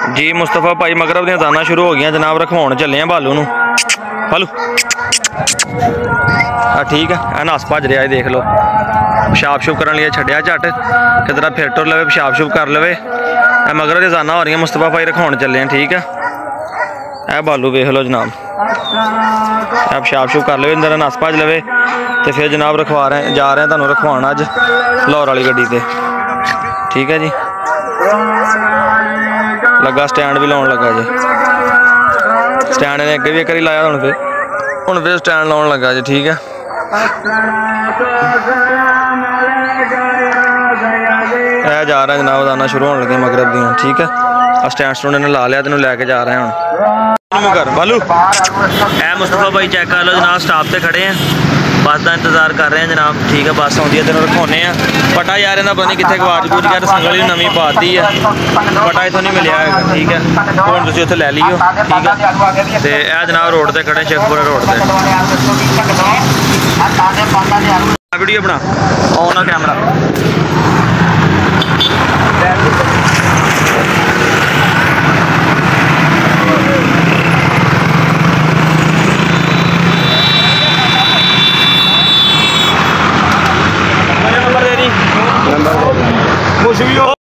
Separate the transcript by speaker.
Speaker 1: जी मुस्तफा भाई मगरब दी दाना शुरू हो गई जनाब, रखवाउण चले बालू नूं। बालू ठीक है, नस भज रहा है, देख लो। पेशाब शूब करने लिए छड्या झट, किधर फिर टुर लवे, पेशाब शूब कर लवे। मगरब दी दाना हो रही मुस्तफा भाई, रखवाउण चले ठीक है। यह बालू वेख लो जनाब, पेशाब शूब कर लवे, अंदर नस भज लवे तो फिर जनाब रखवा रहे जा रहे हैं तुहानूं रखवाउण अज लाहौर वाली गड्डी ते ठीक है जी। लगा स्टैंड भी लाउण लगा जी, स्टैंड ने अगे भी एक बार लाया, हुण फिर स्टैंड लाउण लगा जी ठीक है। यह जा रहा है जनाब, दाना शुरू होने लगे मगरब दियाँ ठीक है। स्टैंड स्टूड ने ला लिया, तेन लैके जा रहे हैं हम कर बालू। ए मुस्तफा भाई चेक कर लो जनाब, स्टाफ से खड़े हैं, बस का इंतजार कर रहे हैं जनाब ठीक है। बस आती है तेन रखवाने पटा यार इन्हें पता नहीं कितने गवाच गूच गया, संगल ही नवी पाती है, पटा इतों नहीं मिलया है ठीक है। हूँ तुम उत्थे लै लियो ठीक है। तो यह जनाब रोड से खड़े, शेखपुरा रोड से। वीडियो बना ऑन कैमरा।